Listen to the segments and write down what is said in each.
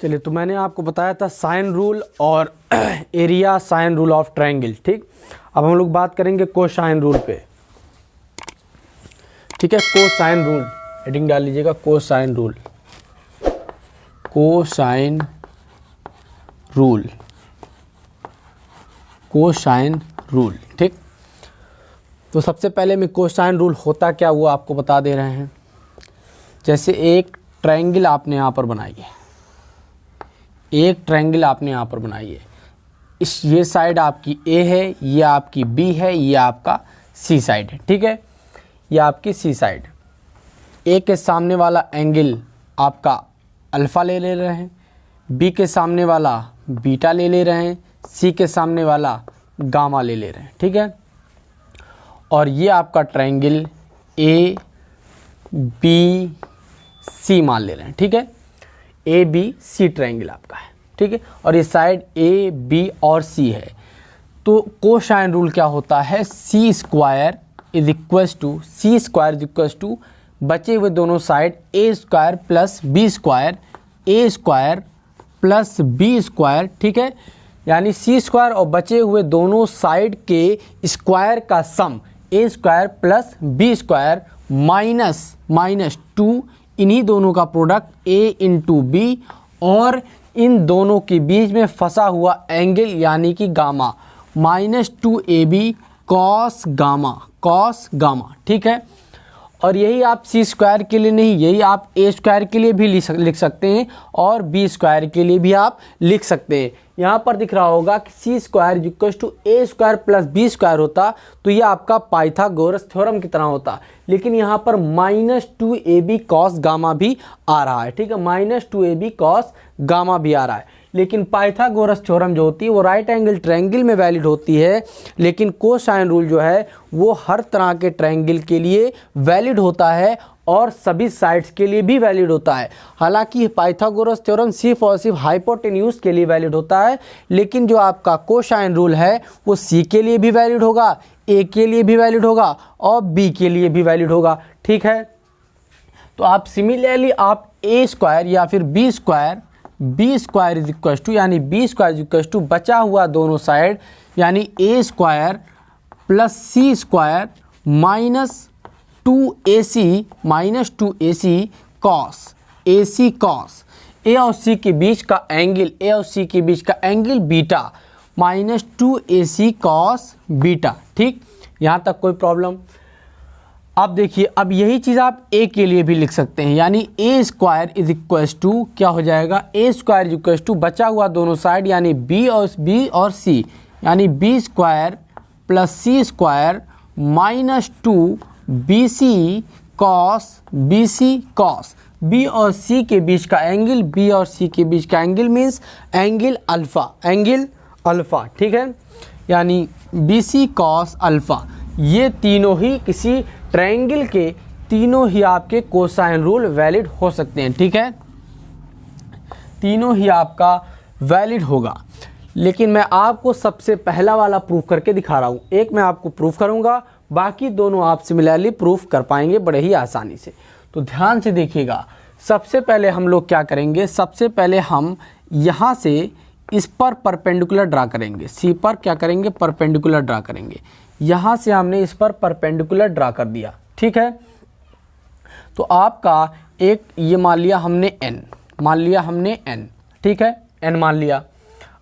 चलिए, तो मैंने आपको बताया था साइन रूल और area sine rule of triangle. ठीक, अब हम लोग बात करेंगे कोसाइन रूल पे। ठीक है, कोसाइन रूल हेडिंग डाल लीजिएगा, cosine rule, cosine rule, cosine rule. ठीक, तो सबसे पहले में कोसाइन रूल होता क्या वो आपको बता दे रहे हैं। जैसे एक ट्रायंगल आपने यहाँ पर बनाई है, एक ट्रायंगल आपने यहाँ पर बनाई है, इस ये साइड आपकी ए है, ये आपकी बी है, ये आपका सी साइड है। ठीक है, ये आपकी सी साइड। ए के सामने वाला एंगल आपका अल्फ़ा ले रहे हैं, बी के सामने वाला बीटा ले रहे हैं, सी के सामने वाला गामा ले रहे हैं। ठीक है, और ये आपका ट्रायंगल ए बी सी मान ले रहे हैं। ठीक है, ए बी सी ट्रायंगल आपका है। ठीक है, और ये साइड ए बी और सी है। तो कोसाइन रूल क्या होता है, C square is equals to बचे हुए दोनों साइड ए स्क्वायर प्लस बी स्क्वायर, ए स्क्वायर प्लस बी स्क्वायर। ठीक है, यानी सी स्क्वायर और बचे हुए दोनों साइड के स्क्वायर का sum A square plus B square minus 2, इन्हीं दोनों का प्रोडक्ट ए इंटू बी, और इन दोनों के बीच में फंसा हुआ एंगल यानी कि गामा -2ab कॉस गामा। ठीक है, और यही आप सी स्क्वायर के लिए नहीं, यही आप ए स्क्वायर के लिए भी लिख सकते हैं और बी स्क्वायर के लिए भी आप लिख सकते हैं। यहाँ पर दिख रहा होगा कि C square equal to A square plus B square होता तो ये आपका पाइथागोरस थ्योरम की तरह होता, लेकिन यहाँ पर -2ab कॉस गामा भी आ रहा है। ठीक है, -2ab कॉस गामा भी आ रहा है, लेकिन पाइथागोरस थ्योरम जो होती है वो राइट एंगल ट्रायंगल में वैलिड होती है, लेकिन कोसाइन रूल जो है वो हर तरह के ट्रायंगल के लिए वैलिड होता है और सभी साइड्स के लिए भी वैलिड होता है। हालांकि पाइथागोरस थ्योरम सिर्फ और सिर्फ हाइपोटेन्यूज के लिए वैलिड होता है, लेकिन जो आपका कोसाइन रूल है वो सी के लिए भी वैलिड होगा, ए के लिए भी वैलिड होगा और बी के लिए भी वैलिड होगा। ठीक है, तो आप सिमिलरली आप ए स्क्वायर या फिर B square is equal to, यानी B square is equal to बचा हुआ दोनों साइड यानी A square plus C square -2ac cos A और सी के बीच का angle beta -2ac cos beta. ठीक, यहाँ तक कोई प्रॉब्लम। अब देखिए, अब यही चीज़ आप ए के लिए भी लिख सकते हैं, यानी A square is equal to क्या हो जाएगा, ए स्क्वायर इज इक्वल टू बचा हुआ दोनों साइड यानी बी और सी, यानी B square plus C square -2bc cos B और सी के बीच का एंगल मीन्स एंगल अल्फा। ठीक है, यानी bc कॉस अल्फा। ये तीनों ही किसी ट्रायंगल के तीनों ही आपके कोसाइन रूल वैलिड हो सकते हैं। ठीक है, तीनों ही आपका वैलिड होगा, लेकिन मैं आपको सबसे पहला वाला प्रूफ करके दिखा रहा हूँ। एक मैं आपको प्रूफ करूँगा, बाकी दोनों आप सिमिलरली प्रूफ कर पाएंगे बड़े ही आसानी से। तो ध्यान से देखिएगा, सबसे पहले हम लोग क्या करेंगे, सबसे पहले हम यहाँ से इस पर परपेंडिकुलर ड्रा करेंगे, सी पर क्या करेंगे, परपेंडिकुलर ड्रा करेंगे। यहाँ से हमने इस पर परपेंडिकुलर ड्रा कर दिया। ठीक है, तो आपका एक ये मान लिया हमने n, ठीक है, n मान लिया।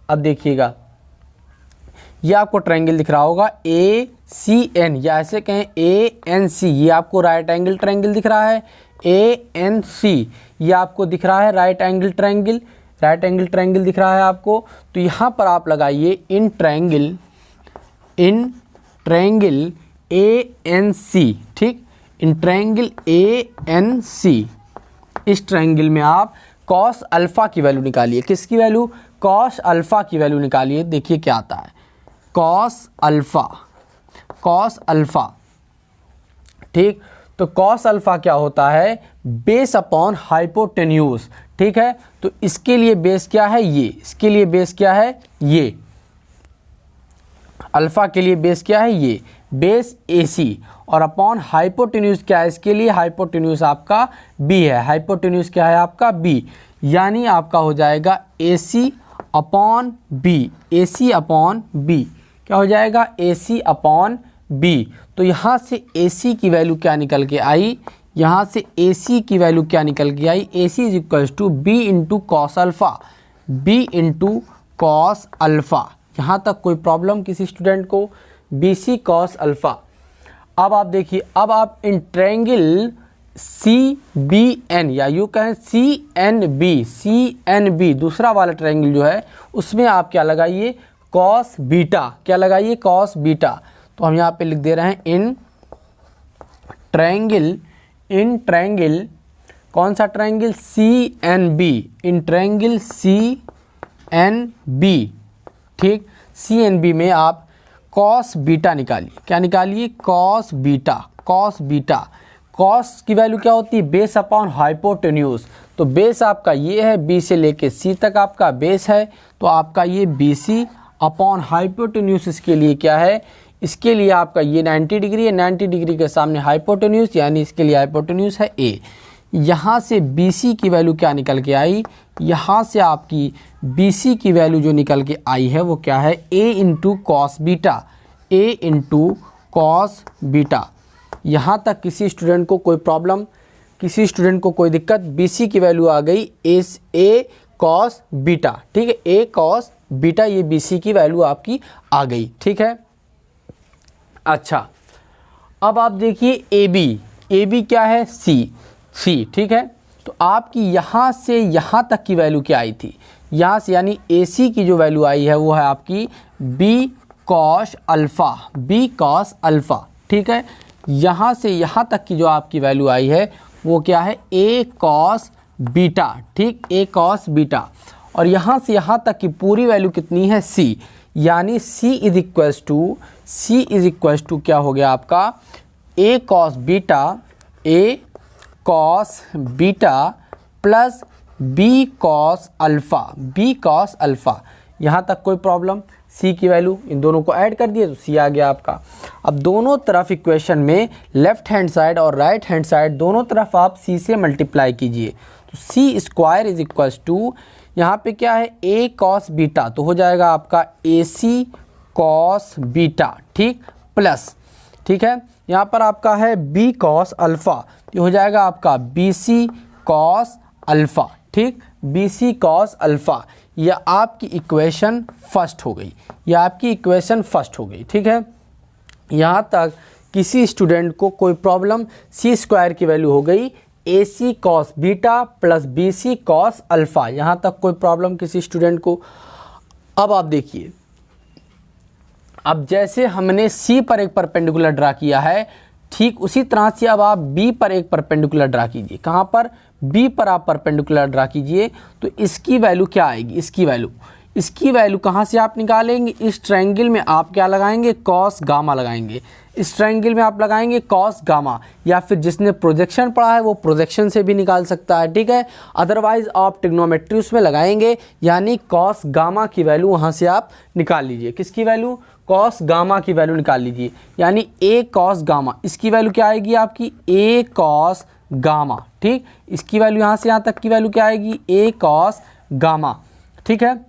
अब देखिएगा, ये आपको ट्रायंगल दिख रहा होगा ACN, या ऐसे कहें ANC, ये आपको राइट एंगल ट्रायंगल दिख रहा है। ANC ये आपको दिख रहा है राइट एंगल ट्रायंगल दिख रहा है आपको। तो यहाँ पर आप लगाइए इन ट्रायंगल ANC। ठीक, इन ट्रायंगल ANC, इस ट्रायंगल में आप कॉस अल्फ़ा की वैल्यू निकालिए। किसकी वैल्यू, कॉस अल्फ़ा की वैल्यू निकालिए। देखिए क्या आता है, कॉस अल्फ़ा। ठीक, तो कॉस अल्फ़ा क्या होता है, बेस अपॉन हाइपोटेन्यूज। ठीक है, तो इसके लिए बेस क्या है, ये, इसके लिए बेस क्या है, ये, अल्फ़ा के लिए बेस क्या है, ये बेस AC, और अपॉन हाइपोटेन्यूज क्या है इसके लिए, हाइपोटेन्यूज आपका B है। हाइपोटेन्यूज क्या है आपका B, यानी आपका हो जाएगा AC upon B, AC upon B क्या हो जाएगा, AC अपॉन बी। तो यहाँ से AC की वैल्यू क्या निकल के आई, यहाँ से AC की वैल्यू क्या निकल के आई, AC is equal to B into cos alpha, B into cos alpha. यहाँ तक कोई प्रॉब्लम किसी स्टूडेंट को, BC कॉस अल्फ़ा। अब आप देखिए, अब आप इन ट्रायंगल CBN या यूँ कहें CNB दूसरा वाला ट्रायंगल जो है उसमें आप क्या लगाइए, कॉस बीटा, क्या लगाइए, कॉस बीटा। तो हम यहाँ पे लिख दे रहे हैं इन ट्रायंगल कौन सा triangle, CNB, in triangle CNB, ठीक, CNB में आप कॉस बीटा निकालिए, क्या निकालिए, कॉस बीटा। कॉस की वैल्यू क्या होती है, बेस अपॉन हाइपोटेन्यूज। तो बेस आपका ये है, B से लेके C तक आपका बेस है, तो आपका ये BC अपॉन हाइपोटेन्यूज इसके लिए क्या है, इसके लिए आपका ये 90 डिग्री है, 90 डिग्री के सामने हाइपोटेन्यूज, यानी इसके लिए हाइपोटेन्यूज है A। यहाँ से BC की वैल्यू क्या निकल के आई, यहाँ से आपकी BC की वैल्यू जो निकल के आई है वो क्या है, A into cos beta, A into cos beta. यहाँ तक किसी स्टूडेंट को कोई प्रॉब्लम, किसी स्टूडेंट को कोई दिक्कत, BC की वैल्यू आ गई A कॉस बीटा, ठीक है, A कॉस बीटा, ये BC की वैल्यू आपकी आ गई, ठीक है। अच्छा, अब आप देखिए AB क्या है, C, ठीक है। तो आपकी यहाँ से यहाँ तक की वैल्यू क्या आई थी, यहाँ से यानी AC की जो वैल्यू आई है वो है आपकी B कॉस अल्फ़ा, ठीक है। यहाँ से यहाँ तक की जो आपकी वैल्यू आई है वो क्या है, A कॉस बीटा, ठीक, A कॉस बीटा। और यहाँ से यहाँ तक की पूरी वैल्यू कितनी है, C, यानी C इज इक्वल्स टू क्या हो गया आपका, A cos beta plus B cos alpha. यहाँ तक कोई प्रॉब्लम, C की वैल्यू इन दोनों को ऐड कर दिए तो C आ गया आपका। अब दोनों तरफ इक्वेशन में लेफ्ट हैंड साइड और राइट हैंड साइड दोनों तरफ आप C से मल्टीप्लाई कीजिए, तो C square is equals to, यहाँ पे क्या है, A कॉस बीटा, तो हो जाएगा आपका AC कॉस बीटा, ठीक, प्लस, ठीक है, यहाँ पर आपका है B कॉस अल्फ़ा, तो हो जाएगा आपका BC कॉस अल्फ़ा, ठीक, BC कॉस अल्फ़ा। यह आपकी इक्वेशन फर्स्ट हो गई, ठीक है। यहाँ तक किसी स्टूडेंट को कोई प्रॉब्लम, C स्क्वायर की वैल्यू हो गई AC cos beta plus BC cos alpha, यहाँ तक कोई प्रॉब्लम किसी स्टूडेंट को। अब आप देखिए, अब जैसे हमने C पर एक परपेंडिकुलर ड्रा किया है, ठीक उसी तरह से अब आप B पर एक परपेंडिकुलर ड्रा कीजिए। कहाँ पर, B पर आप परपेंडिकुलर ड्रा कीजिए, तो इसकी वैल्यू क्या आएगी, इसकी वैल्यू कहाँ से आप निकालेंगे, इस ट्रायंगल में आप क्या लगाएंगे, कॉस गामा लगाएंगे, इस ट्रायंगल में आप लगाएंगे कॉस गामा, या फिर जिसने प्रोजेक्शन पढ़ा है वो प्रोजेक्शन से भी निकाल सकता है, ठीक है। अदरवाइज आप ट्रिग्नोमेट्री उसमें लगाएंगे, यानी कॉस गामा की वैल्यू वहाँ से आप निकाल लीजिए। किसकी वैल्यू, कॉस गामा की वैल्यू निकाल लीजिए, यानी A कॉस गामा, इसकी वैल्यू क्या आएगी आपकी, A कॉस गामा, ठीक, इसकी वैल्यू यहाँ से यहाँ तक की वैल्यू क्या आएगी, A कॉस गामा, ठीक है।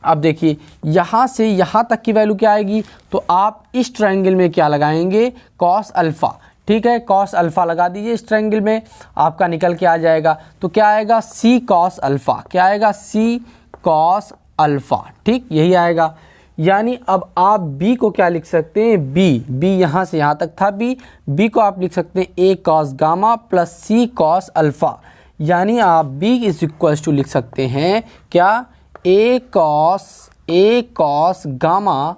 अब देखिए यहाँ से यहाँ तक की वैल्यू क्या आएगी, तो आप इस ट्रायंगल में क्या लगाएंगे, कॉस अल्फ़ा, ठीक है, कॉस अल्फ़ा लगा दीजिए इस ट्रायंगल में, आपका निकल के आ जाएगा, तो क्या आएगा, C कॉस अल्फ़ा, क्या आएगा, C कॉस अल्फ़ा, ठीक, यही आएगा। यानी अब आप B को क्या लिख सकते हैं, B यहाँ से यहाँ तक था B को आप लिख सकते हैं A cos gamma plus C cos alpha, यानी आप B इज इक्वल्स टू लिख सकते हैं क्या, A cos gamma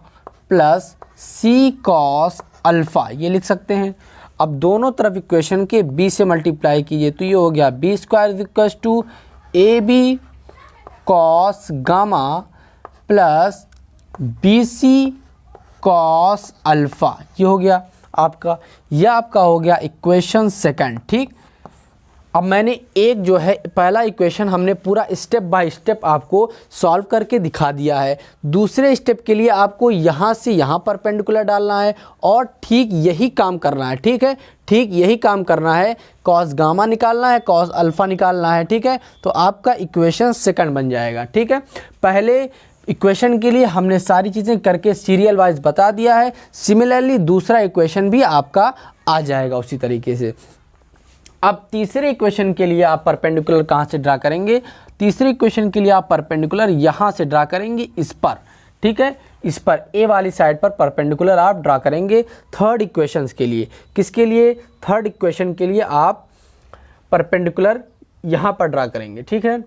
plus C cos alpha, ये लिख सकते हैं। अब दोनों तरफ इक्वेशन के B से मल्टीप्लाई कीजिए, तो ये हो गया B square is equals to AB cos gamma plus BC cos alpha, ये हो गया आपका, यह आपका हो गया इक्वेशन सेकंड, ठीक। अब मैंने एक जो है पहला इक्वेशन हमने पूरा स्टेप बाय स्टेप आपको सॉल्व करके दिखा दिया है। दूसरे स्टेप के लिए आपको यहाँ से यहाँ परपेंडिकुलर डालना है और ठीक यही काम करना है, ठीक है, ठीक यही काम करना है। कॉस गामा निकालना है, कॉस अल्फ़ा निकालना है, ठीक है। तो आपका इक्वेशन सेकंड बन जाएगा, ठीक है। पहले इक्वेशन के लिए हमने सारी चीज़ें करके सीरियल वाइज बता दिया है। सिमिलरली दूसरा इक्वेशन भी आपका आ जाएगा उसी तरीके से। अब तीसरे इक्वेशन के लिए आप परपेंडिकुलर कहाँ से ड्रा करेंगे? तीसरे इक्वेशन के लिए आप परपेंडिकुलर यहाँ से ड्रा करेंगे, इस पर, ठीक है, इस पर ए वाली साइड पर परपेंडिकुलर आप ड्रा करेंगे थर्ड इक्वेशंस के लिए। किसके लिए? थर्ड इक्वेशन के लिए आप परपेंडिकुलर यहाँ पर ड्रा करेंगे, ठीक है।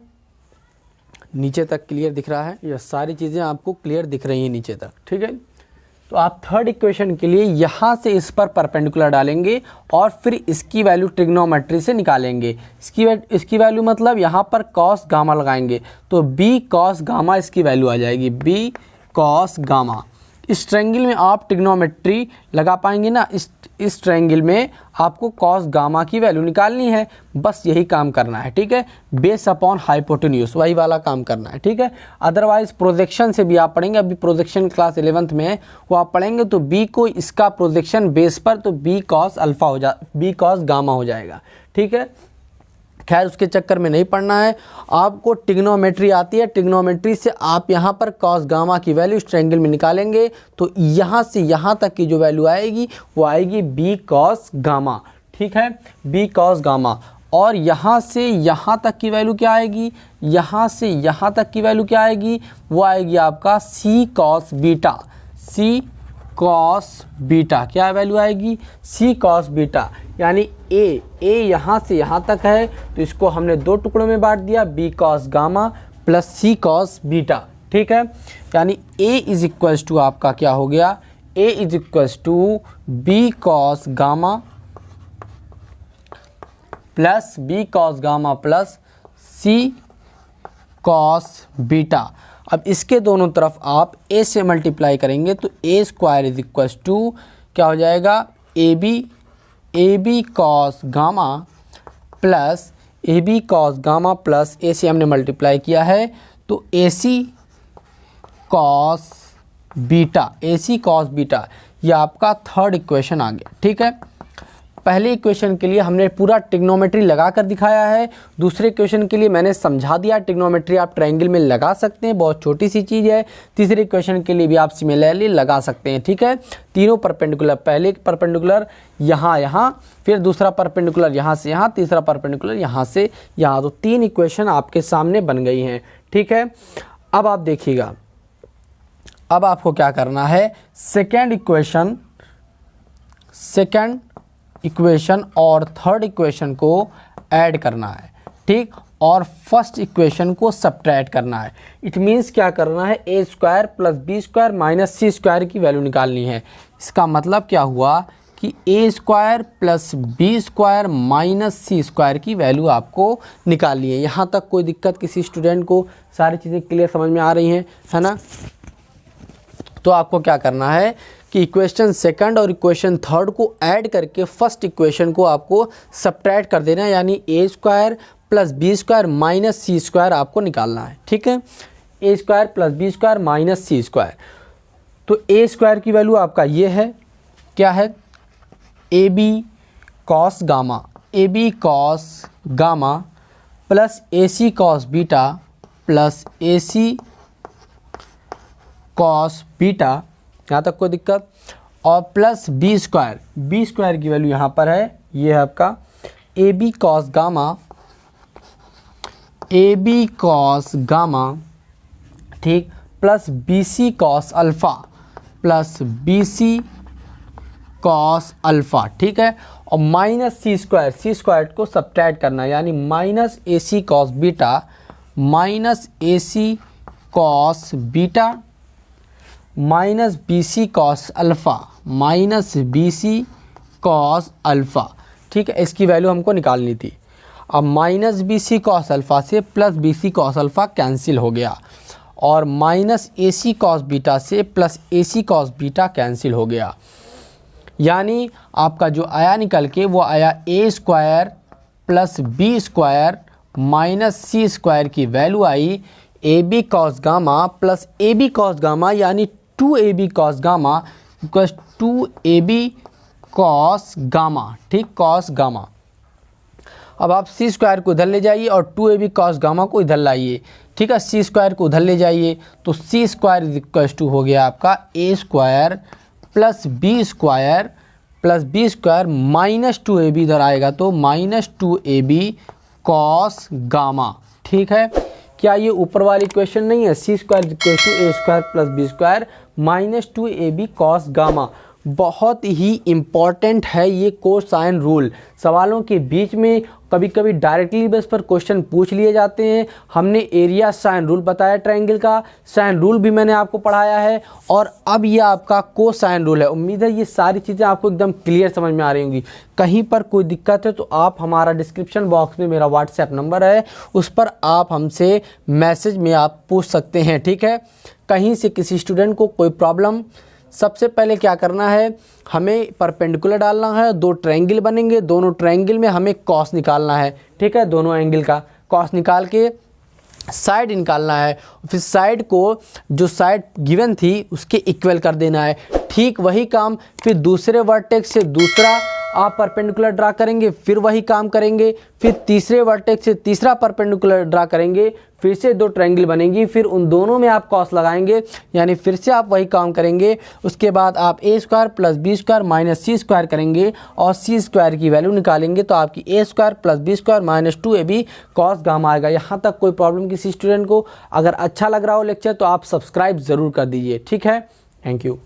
नीचे तक क्लियर दिख रहा है? ये सारी चीज़ें आपको क्लियर दिख रही हैं नीचे तक, ठीक है। तो आप थर्ड इक्वेशन के लिए यहाँ से इस पर परपेंडिकुलर डालेंगे और फिर इसकी वैल्यू ट्रिग्नोमेट्री से निकालेंगे। इसकी वैल्यू मतलब यहाँ पर कॉस गामा लगाएंगे तो बी कॉस गामा इसकी वैल्यू आ जाएगी, बी कॉस गामा। इस ट्रायंगल में आप ट्रिग्नोमेट्री लगा पाएंगे ना, इस ट्रायंगल में आपको कॉस गामा की वैल्यू निकालनी है, बस यही काम करना है, ठीक है। बेस अपॉन हाइपोटेन्यूज वही वाला काम करना है, ठीक है। अदरवाइज प्रोजेक्शन से भी आप पढ़ेंगे, अभी प्रोजेक्शन क्लास 11th में है वो आप पढ़ेंगे, तो बी को इसका प्रोजेक्शन बेस पर तो B cos alpha B cos gamma हो जाएगा, ठीक है। खैर उसके चक्कर में नहीं पढ़ना है, आपको ट्रिग्नोमेट्री आती है। ट्रिग्नोमेट्री से आप यहाँ पर कॉस गामा की वैल्यू इस ट्रायंगल में निकालेंगे तो यहाँ से यहाँ तक की जो वैल्यू आएगी वो आएगी बी कॉस गामा, ठीक है, बी कॉस गामा। और यहाँ से यहाँ तक की वैल्यू क्या आएगी? यहाँ से यहाँ तक की वैल्यू क्या आएगी? वो आएगी आपका सी कॉस बीटा, सी कॉस बीटा। क्या वैल्यू आएगी? सी कॉस बीटा। यानी ए यहाँ से यहाँ तक है तो इसको हमने दो टुकड़ों में बांट दिया, B cos gamma plus C cos beta, ठीक है। यानी ए इज इक्वल्स टू आपका क्या हो गया? A is equals to B cos gamma plus B cos gamma plus C cos beta. अब इसके दोनों तरफ आप a से मल्टीप्लाई करेंगे तो a square is equals to क्या हो जाएगा? A B cos gamma plus A B cos gamma plus a से हमने मल्टीप्लाई किया है तो A C cos beta, A C cos beta. ये आपका थर्ड इक्वेशन आ गया, ठीक है। पहले इक्वेशन के लिए हमने पूरा ट्रिग्नोमेट्री लगा कर दिखाया है, दूसरे इक्वेशन के लिए मैंने समझा दिया। ट्रिग्नोमेट्री आप ट्रायंगल में लगा सकते हैं, बहुत छोटी सी चीज़ है। तीसरे इक्वेशन के लिए भी आप सिमिलरली लगा सकते हैं, ठीक है। तीनों परपेंडिकुलर, पहले परपेंडिकुलर यहाँ, फिर दूसरा परपेंडिकुलर यहाँ से यहाँ, तीसरा परपेंडिकुलर यहाँ से यहाँ, तो तीन इक्वेशन आपके सामने बन गई हैं, ठीक है। अब आप देखिएगा, अब आपको क्या करना है? सेकेंड इक्वेशन और थर्ड इक्वेशन को ऐड करना है, ठीक, और फर्स्ट इक्वेशन को सब्ट्रैक्ट करना है। इट मीन्स क्या करना है? A square plus B square minus C square की वैल्यू निकालनी है। इसका मतलब क्या हुआ कि A square plus B square minus C square की वैल्यू आपको निकालनी है। यहाँ तक कोई दिक्कत किसी स्टूडेंट को? सारी चीज़ें क्लियर समझ में आ रही हैं, है ना? तो आपको क्या करना है कि इक्वेशन सेकंड और इक्वेशन थर्ड को ऐड करके फर्स्ट इक्वेशन को आपको सब्ट्रैक्ट कर देना है, यानी A square plus B square minus C square आपको निकालना है, ठीक है। A square plus B square minus C square. तो ए स्क्वायर की वैल्यू आपका ये है, क्या है? A B cos gamma, A B cos gamma plus A C cos beta plus A C cos beta, यहाँ तक कोई दिक्कत? और प्लस बी स्क्वायर की वैल्यू यहाँ पर है, ये है आपका ए बी कॉस गामा, ठीक, plus B C cos alpha plus B C cos alpha, ठीक है। और माइनस सी स्क्वायर को सब्ट्रैक्ट करना है, यानी minus A C cos beta minus A C cos beta minus B C cos alpha minus B C cos alpha, ठीक है। इसकी वैल्यू हमको निकालनी थी। अब minus B C cos alpha से plus B C cos alpha cancel हो गया और minus A C cos beta से plus A C cos beta cancel हो गया, यानी आपका जो आया निकल के वो आया A square plus B square minus C square की वैल्यू आई A B cos gamma plus A B cos gamma यानी 2ab cos gamma equals 2ab cos gamma, ठीक, कॉस गामा। अब आप सी स्क्वायर को इधर ले जाइए और 2ab कॉस गामा को इधर लाइए, ठीक है, सी स्क्वायर को उधर ले जाइए तो सी स्क्वायर इक्वल्स टू हो गया आपका A square plus B square minus 2ab इधर आएगा तो माइनस 2ab कॉस गामा, ठीक है। क्या ये ऊपर वाली इक्वेशन नहीं है, C square equal to A square plus B square minus 2ab cos gamma. बहुत ही इम्पॉर्टेंट है ये कोसाइन रूल। सवालों के बीच में कभी कभी डायरेक्टली बेस पर क्वेश्चन पूछ लिए जाते हैं। हमने एरिया साइन रूल बताया, ट्रायंगल का साइन रूल भी मैंने आपको पढ़ाया है और अब ये आपका कोसाइन रूल है। उम्मीद है ये सारी चीज़ें आपको एकदम क्लियर समझ में आ रही होंगी। कहीं पर कोई दिक्कत है तो आप हमारा डिस्क्रिप्शन बॉक्स में मेरा व्हाट्सएप नंबर है, उस पर आप हमसे मैसेज में आप पूछ सकते हैं, ठीक है। कहीं से किसी स्टूडेंट को कोई प्रॉब्लम, सबसे पहले क्या करना है, हमें परपेंडिकुलर डालना है, दो ट्रायंगल बनेंगे, दोनों ट्रायंगल में हमें कॉस निकालना है, ठीक है, दोनों एंगल का कॉस निकाल के साइड निकालना है, फिर साइड को जो साइड गिवन थी उसके इक्वल कर देना है। ठीक वही काम फिर दूसरे वर्टेक्स से दूसरा आप परपेंडिकुलर ड्रा करेंगे, फिर वही काम करेंगे, फिर तीसरे वर्टेक्स से तीसरा परपेंडिकुलर ड्रा करेंगे, फिर से दो ट्रायंगल बनेंगी, फिर उन दोनों में आप कॉस लगाएंगे, यानी फिर से आप वही काम करेंगे। उसके बाद आप A square plus B square minus C square करेंगे और सी स्क्वायर की वैल्यू निकालेंगे तो आपकी A square plus B square minus 2ab cos gamma आएगा। यहाँ तक कोई प्रॉब्लम किसी स्टूडेंट को? अगर अच्छा लग रहा हो लेक्चर तो आप सब्सक्राइब ज़रूर कर दीजिए, ठीक है। Thank you.